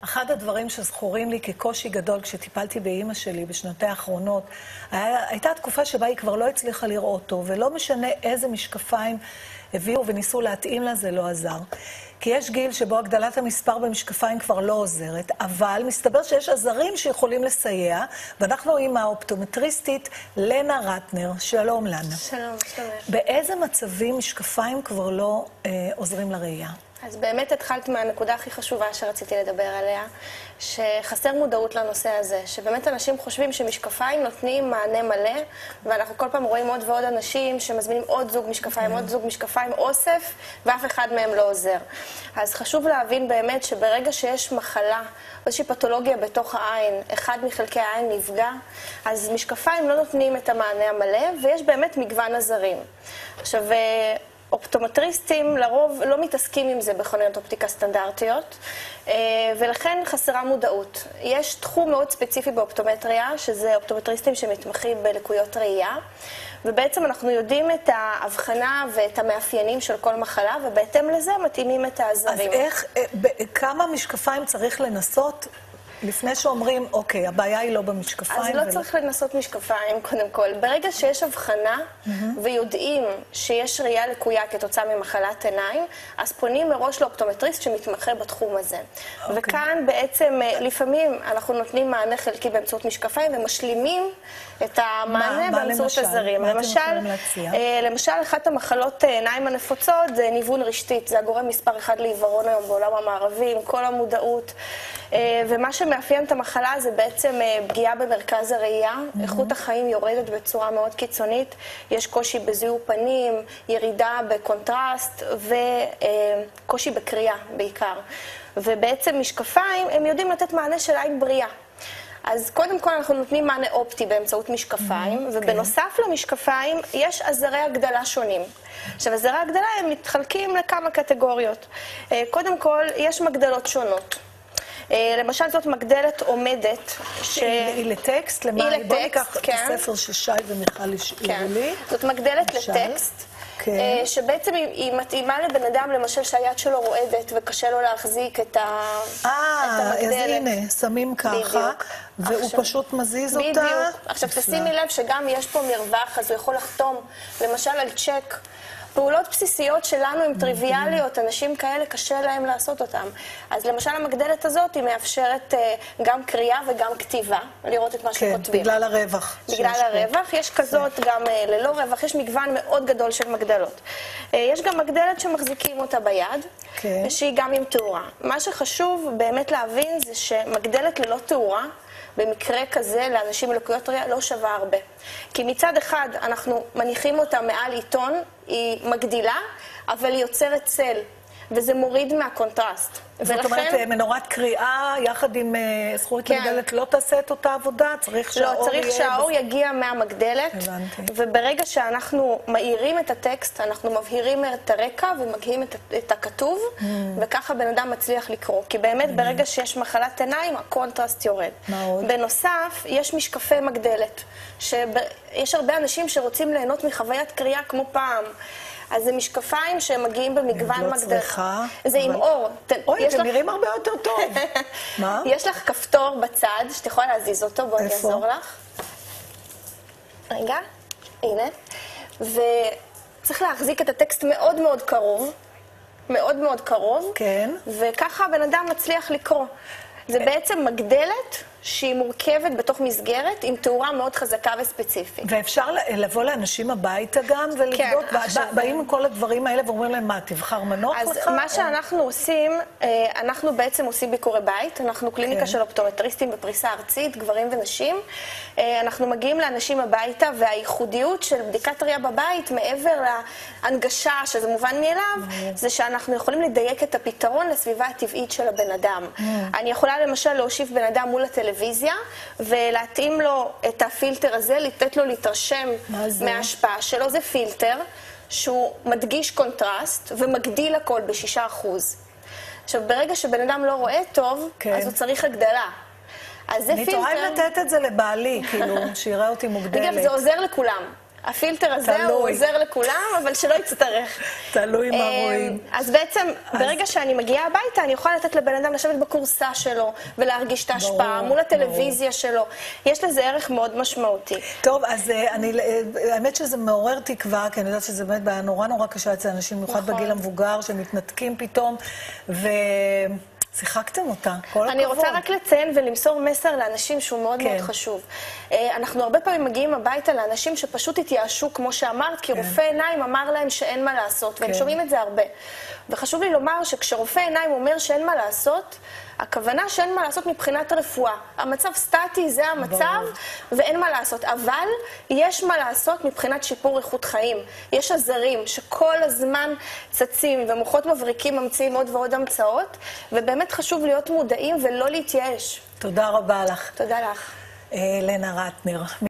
אחד הדברים שזכורים לי כקושי גדול כשטיפלתי באימא שלי בשנותיה האחרונות, הייתה תקופה שבה היא כבר לא הצליחה לראות טוב, ולא משנה איזה משקפיים הביאו וניסו להתאים לה, זה לא עזר. כי יש גיל שבו הגדלת המספר במשקפיים כבר לא עוזרת, אבל מסתבר שיש עזרים שיכולים לסייע, ואנחנו עם האופטומטריסטית לנה רטנר. שלום לנה. שלום, שלום. באיזה מצבים משקפיים כבר לא עוזרים לראייה? אז באמת התחלת מהנקודה הכי חשובה שרציתי לדבר עליה, שחסר מודעות לנושא הזה, שבאמת אנשים חושבים שמשקפיים נותנים מענה מלא, ואנחנו כל פעם רואים עוד ועוד אנשים שמזמינים עוד זוג משקפיים, עוד זוג משקפיים, אוסף, ואף אחד מהם לא עוזר. אז חשוב להבין באמת שברגע שיש מחלה, איזושהי פתולוגיה בתוך העין, אחד מחלקי העין נפגע, אז משקפיים לא נותנים את המענה המלא, ויש באמת מגוון עזרים. עכשיו, אופטומטריסטים לרוב לא מתעסקים עם זה בחנויות אופטיקה סטנדרטיות, ולכן חסרה מודעות. יש תחום מאוד ספציפי באופטומטריה, שזה אופטומטריסטים שמתמחים בלקויות ראייה, ובעצם אנחנו יודעים את ההבחנה ואת המאפיינים של כל מחלה, ובהתאם לזה מתאימים את העזרים. אז כמה משקפיים צריך לנסות לפני שאומרים, אוקיי, הבעיה היא לא במשקפיים? אז לא צריך לנסות משקפיים, קודם כל. ברגע שיש הבחנה ויודעים שיש ראייה לקויה כתוצאה ממחלת עיניים, אז פונים מראש לאופטומטריסט שמתמחה בתחום הזה. וכאן בעצם לפעמים אנחנו נותנים מענה חלקי באמצעות משקפיים ומשלימים את המענה באמצעות עזרים. למשל, אחת המחלות עיניים הנפוצות זה ניוון רשתית. זה הגורם מספר אחד לעיוורון היום בעולם המערבי, עם כל המודעות. ומה שמאפיין את המחלה זה בעצם פגיעה במרכז הראייה, איכות החיים יורדת בצורה מאוד קיצונית, יש קושי בזיהוי פנים, ירידה בקונטרסט וקושי בקריאה בעיקר. ובעצם משקפיים הם יודעים לתת מענה של עין בריאה. אז קודם כל אנחנו נותנים מענה אופטי באמצעות משקפיים, ובנוסף למשקפיים יש עזרי הגדלה שונים. עכשיו, עזרי הגדלה הם מתחלקים לכמה קטגוריות. קודם כל, יש מגדלות שונות. למשל, זאת מגדלת עומדת. היא לטקסט? בוא ניקח את הספר של שי ומיכל הראו לי. זאת מגדלת לטקסט, שבעצם היא מתאימה לבן אדם, למשל, שהיד שלו רועדת וקשה לו להחזיק את המגדלת. אז הנה, שמים ככה, והוא פשוט מזיז אותה. בדיוק. עכשיו, תשימי לב שגם יש פה מרווח, אז הוא יכול לחתום, למשל, על צ'ק. פעולות בסיסיות שלנו הן טריוויאליות, אנשים כאלה קשה להם לעשות אותם. אז למשל המגדלת הזאת היא מאפשרת גם קריאה וגם כתיבה, לראות את מה שכותבים. כן, בגלל הרווח. בגלל הרווח, יש כזאת גם ללא רווח, יש מגוון מאוד גדול של מגדלות. יש גם מגדלת שמחזיקים אותה ביד, שהיא גם עם תאורה. מה שחשוב באמת להבין זה שמגדלת ללא תאורה, במקרה כזה, לאנשים עם לקויות ראייה לא שווה הרבה. כי מצד אחד אנחנו מניחים אותה מעל עיתון, היא מגדילה, אבל היא יוצרת צל, וזה מוריד מהקונטרסט. זאת אומרת, מנורת קריאה יחד עם זכוכית מגדלת לא תעשה את אותה עבודה? צריך שהאור לא, צריך שהאור יגיע מהמגדלת, וברגע שאנחנו מאירים את הטקסט, אנחנו מבהירים את הרקע ומגיעים את הכתוב, וככה בן אדם מצליח לקרוא. כי באמת ברגע שיש מחלת עיניים, הקונטרסט יורד. בנוסף, יש משקפי מגדלת, שיש הרבה אנשים שרוצים ליהנות מחוויית קריאה כמו פעם. אז זה משקפיים שהם מגיעים במגוון מגדל. זה עם אור. אוי, אתם נראים הרבה יותר טוב. מה? יש לך כפתור בצד, שאת יכולה להזיז אותו, בואי אני אעזור לך. רגע, הנה. וצריך להחזיק את הטקסט מאוד מאוד קרוב. מאוד מאוד קרוב. כן. וככה הבן אדם מצליח לקרוא. זה בעצם מגדלת שהיא מורכבת בתוך מסגרת עם תאורה מאוד חזקה וספציפית. ואפשר לבוא לאנשים הביתה גם ולבדוק? באים עם כל הדברים האלה ואומרים להם, מה, תבחר מנוח לך? אז מה שאנחנו עושים, אנחנו בעצם עושים ביקורי בית, אנחנו קליניקה של אופטומטריסטים בפריסה ארצית, גברים ונשים. אנחנו מגיעים לאנשים הביתה, והייחודיות של בדיקת ראייה בבית, מעבר להנגשה, שזה מובן מאליו, זה שאנחנו יכולים לדייק את הפתרון לסביבה הטבעית של הבן אדם. אני יכולה למשל להושיב בן אדם מול הטלוויזיה, ולהתאים לו את הפילטר הזה, לתת לו להתרשם מההשפעה שלו. זה פילטר שהוא מדגיש קונטרסט ומגדיל הכל ב6%. עכשיו, ברגע שבן אדם לא רואה טוב, אז הוא צריך הגדלה. אז זה פילטר... אני תוהה לתת את זה לבעלי, כאילו, שיראה אותי מוגדלת. אגב, זה עוזר לכולם. הפילטר הזה הוא עוזר לכולם, אבל שלא יצטרך. תלוי מה רואים. אז בעצם, ברגע שאני מגיעה הביתה, אני יכולה לתת לבן אדם לשבת בקורסה שלו, ולהרגיש את ההשפעה מול הטלוויזיה שלו. יש לזה ערך מאוד משמעותי. טוב, אז האמת שזה מעורר תקווה, כי אני יודעת שזה באמת בעיה נורא נורא קשה אצל אנשים, במיוחד בגיל המבוגר, שמתנתקים פתאום, שיחקתם אותה, כל הכבוד. אני רוצה רק לציין ולמסור מסר לאנשים שהוא מאוד מאוד חשוב. אנחנו הרבה פעמים מגיעים הביתה לאנשים שפשוט התייאשו, כמו שאמרת, כי רופא עיניים אמר להם שאין מה לעשות, והם שומעים את זה הרבה. וחשוב לי לומר שכשרופא עיניים אומר שאין מה לעשות, הכוונה שאין מה לעשות מבחינת הרפואה. המצב סטטי, זה המצב, ואין מה לעשות. אבל יש מה לעשות מבחינת שיפור איכות חיים. יש עזרים שכל הזמן צצים, ומוחות מבריקים ממציאים עוד ועוד המצאות, ובאמת חשוב להיות מודעים ולא להתייאש. תודה רבה לך. תודה לך. לנה רטנר.